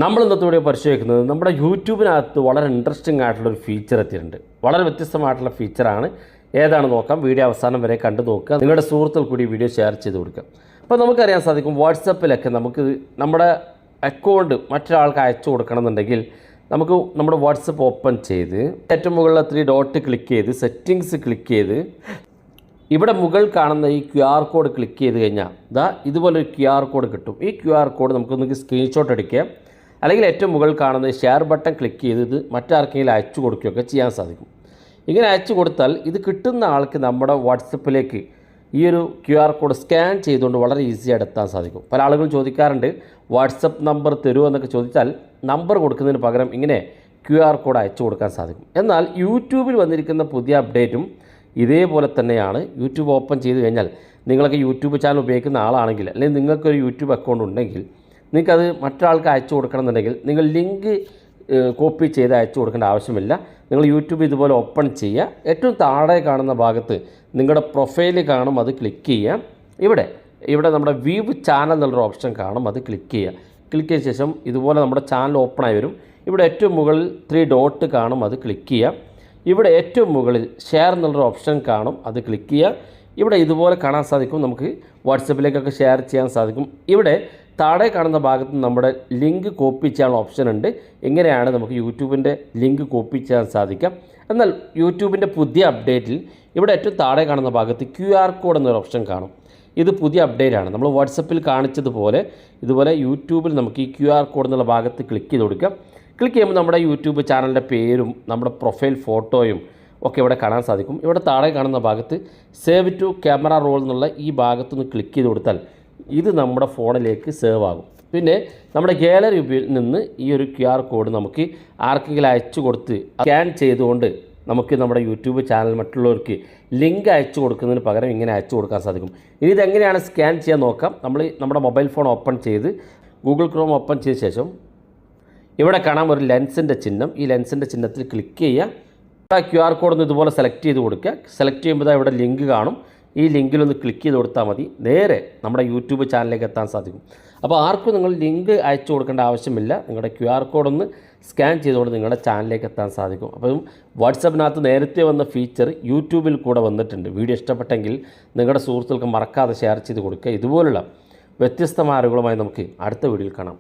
നമ്മൾ ഇന്നത്തെ വീഡിയോ പരിശോധിക്കുന്നത് നമ്മുടെ യൂട്യൂബിനകത്ത് വളരെ ഇൻട്രസ്റ്റിംഗ് ആയിട്ടുള്ളൊരു ഫീച്ചർ എത്തിയിട്ടുണ്ട്. വളരെ വ്യത്യസ്തമായിട്ടുള്ള ഫീച്ചറാണ്. ഏതാണ് നോക്കാം, വീഡിയോ അവസാനം വരെ കണ്ടു നോക്കുക. നിങ്ങളുടെ സുഹൃത്തുക്കൾ കൂടി വീഡിയോ ഷെയർ ചെയ്ത് കൊടുക്കുക. അപ്പോൾ നമുക്കറിയാൻ സാധിക്കും, വാട്സപ്പിലൊക്കെ നമുക്ക് നമ്മുടെ അക്കൗണ്ട് മറ്റൊരാൾക്ക് അയച്ചു കൊടുക്കണമെന്നുണ്ടെങ്കിൽ നമുക്ക് നമ്മുടെ വാട്സപ്പ് ഓപ്പൺ ചെയ്ത് ഏറ്റവും മുകളിലെ 3 ഡോട്ട് ക്ലിക്ക് ചെയ്ത് സെറ്റിങ്സ് ക്ലിക്ക് ചെയ്ത് ഇവിടെ മുകളിൽ കാണുന്ന ഈ QR കോഡ് ക്ലിക്ക് ചെയ്ത് കഴിഞ്ഞാൽ ഇതുപോലൊരു QR കോഡ് കിട്ടും. ഈ QR കോഡ് നമുക്കൊന്ന് സ്ക്രീൻഷോട്ട് എടുക്കാം, അല്ലെങ്കിൽ ഏറ്റവും മുകളിൽ കാണുന്ന ഷെയർ ബട്ടൺ ക്ലിക്ക് ചെയ്ത് ഇത് മറ്റാർക്കെങ്കിലും അയച്ചു കൊടുക്കുകയൊക്കെ ചെയ്യാൻ സാധിക്കും. ഇങ്ങനെ അയച്ചു കൊടുത്താൽ ഇത് കിട്ടുന്ന ആൾക്ക് നമ്മുടെ വാട്സപ്പിലേക്ക് ഈ ഒരു QR കോഡ് സ്കാൻ ചെയ്തുകൊണ്ട് വളരെ ഈസിയായിട്ട് എത്താൻ സാധിക്കും. പല ആളുകളും ചോദിക്കാറുണ്ട്, വാട്സപ്പ് നമ്പർ തരുമോ എന്നൊക്കെ ചോദിച്ചാൽ നമ്പർ കൊടുക്കുന്നതിന് പകരം ഇങ്ങനെ QR കോഡ് അയച്ചു കൊടുക്കാൻ സാധിക്കും. എന്നാൽ യൂട്യൂബിൽ വന്നിരിക്കുന്ന പുതിയ അപ്ഡേറ്റും ഇതേപോലെ തന്നെയാണ്. യൂട്യൂബ് ഓപ്പൺ ചെയ്ത് കഴിഞ്ഞാൽ നിങ്ങളൊക്കെ യൂട്യൂബ് ചാനൽ ഉപയോഗിക്കുന്ന ആളാണെങ്കിൽ, അല്ലെങ്കിൽ നിങ്ങൾക്കൊരു യൂട്യൂബ് അക്കൗണ്ട് ഉണ്ടെങ്കിൽ നിങ്ങൾക്കത് മറ്റൊരാൾക്ക് അയച്ചു കൊടുക്കണമെന്നുണ്ടെങ്കിൽ നിങ്ങൾ ലിങ്ക് കോപ്പി ചെയ്ത് അയച്ചു കൊടുക്കേണ്ട ആവശ്യമില്ല. നിങ്ങൾ യൂട്യൂബ് ഇതുപോലെ ഓപ്പൺ ചെയ്യുക. ഏറ്റവും താഴെ കാണുന്ന ഭാഗത്ത് നിങ്ങളുടെ പ്രൊഫൈൽ കാണും, അത് ക്ലിക്ക് ചെയ്യുക. ഇവിടെ നമ്മുടെ വ്യൂ ചാനൽ എന്നുള്ളൊരു ഓപ്ഷൻ കാണും, അത് ക്ലിക്ക് ചെയ്യുക. ക്ലിക്ക് ചെയ്ത ശേഷം ഇതുപോലെ നമ്മുടെ ചാനൽ ഓപ്പണായി വരും. ഇവിടെ ഏറ്റവും മുകളിൽ 3 ഡോട്ട് കാണും, അത് ക്ലിക്ക് ചെയ്യുക. ഇവിടെ ഏറ്റവും മുകളിൽ ഷെയർ എന്നുള്ളൊരു ഓപ്ഷൻ കാണും, അത് ക്ലിക്ക് ചെയ്യുക. ഇവിടെ ഇതുപോലെ കാണാൻ സാധിക്കും, നമുക്ക് വാട്സപ്പിലേക്കൊക്കെ ഷെയർ ചെയ്യാൻ സാധിക്കും. ഇവിടെ താഴെ കാണുന്ന ഭാഗത്ത് നമ്മുടെ ലിങ്ക് കോപ്പി ചെയ്യാനുള്ള ഓപ്ഷൻ ഉണ്ട്. എങ്ങനെയാണ് നമുക്ക് യൂട്യൂബിൻ്റെ ലിങ്ക് കോപ്പി ചെയ്യാൻ സാധിക്കാം. എന്നാൽ യൂട്യൂബിൻ്റെ പുതിയ അപ്ഡേറ്റിൽ ഇവിടെ ഏറ്റവും താഴെ കാണുന്ന ഭാഗത്ത് QR കോഡ് എന്നൊരു ഓപ്ഷൻ കാണും. ഇത് പുതിയ അപ്ഡേറ്റാണ്. നമ്മൾ വാട്സപ്പിൽ കാണിച്ചതുപോലെ ഇതുപോലെ യൂട്യൂബിൽ നമുക്ക് ഈ QR കോഡ് എന്നുള്ള ഭാഗത്ത് ക്ലിക്ക് ചെയ്ത് കൊടുക്കാം. ക്ലിക്ക് ചെയ്യുമ്പോൾ നമ്മുടെ യൂട്യൂബ് ചാനലിൻ്റെ പേരും നമ്മുടെ പ്രൊഫൈൽ ഫോട്ടോയും ഒക്കെ ഇവിടെ കാണാൻ സാധിക്കും. ഇവിടെ താഴെ കാണുന്ന ഭാഗത്ത് സേവ് ടു ക്യാമറ റോൾ എന്നുള്ള ഈ ഭാഗത്തുനിന്ന് ക്ലിക്ക് ചെയ്ത് കൊടുത്താൽ ഇത് നമ്മുടെ ഫോണിലേക്ക് സേവ് ആകും. പിന്നെ നമ്മുടെ ഗാലറിയിൽ നിന്ന് ഈ ഒരു QR കോഡ് നമുക്ക് ആർക്കെങ്കിലും അയച്ചു കൊടുത്ത് സ്കാൻ ചെയ്തുകൊണ്ട് നമുക്ക് നമ്മുടെ യൂട്യൂബ് ചാനൽ മറ്റുള്ളവർക്ക് ലിങ്ക് അയച്ചു കൊടുക്കുന്നതിന് പകരം ഇങ്ങനെ അയച്ചു കൊടുക്കാൻ സാധിക്കും. ഇനി ഇതെങ്ങനെയാണ് സ്കാൻ ചെയ്യാൻ നോക്കാം. നമ്മുടെ മൊബൈൽ ഫോൺ ഓപ്പൺ ചെയ്ത് ഗൂഗിൾ ക്രോം ഓപ്പൺ ചെയ്ത ശേഷം ഇവിടെ കാണാം ഒരു ലെൻസിൻ്റെ ചിഹ്നം. ഈ ലെൻസിൻ്റെ ചിഹ്നത്തിൽ ക്ലിക്ക് ചെയ്യുക. QR കോഡ് ഒന്ന് ഇതുപോലെ സെലക്ട് ചെയ്ത് കൊടുക്കുക. സെലക്ട് ചെയ്യുമ്പോൾ ഇവിടെ ലിങ്ക് കാണും. ഈ ലിങ്കിലൊന്ന് ക്ലിക്ക് ചെയ്ത് കൊടുത്താൽ മതി, നേരെ നമ്മുടെ യൂട്യൂബ് ചാനലിലേക്ക് എത്താൻ സാധിക്കും. അപ്പോൾ ആർക്കും നിങ്ങൾ ലിങ്ക് അയച്ചു കൊടുക്കേണ്ട ആവശ്യമില്ല. നിങ്ങളുടെ QR കോഡ് ഒന്ന് സ്കാൻ ചെയ്തുകൊണ്ട് നിങ്ങളുടെ ചാനലിലേക്ക് എത്താൻ സാധിക്കും. അപ്പം വാട്സപ്പിനകത്ത് നേരത്തെ വന്ന ഫീച്ചർ യൂട്യൂബിൽ കൂടെ വന്നിട്ടുണ്ട്. വീഡിയോ ഇഷ്ടപ്പെട്ടെങ്കിൽ നിങ്ങളുടെ സുഹൃത്തുക്കൾക്ക് മറക്കാതെ ഷെയർ ചെയ്ത് കൊടുക്കുക. ഇതുപോലുള്ള വ്യത്യസ്തമായ അറിവുകളുമായി നമുക്ക് അടുത്ത വീഡിയോയിൽ കാണാം.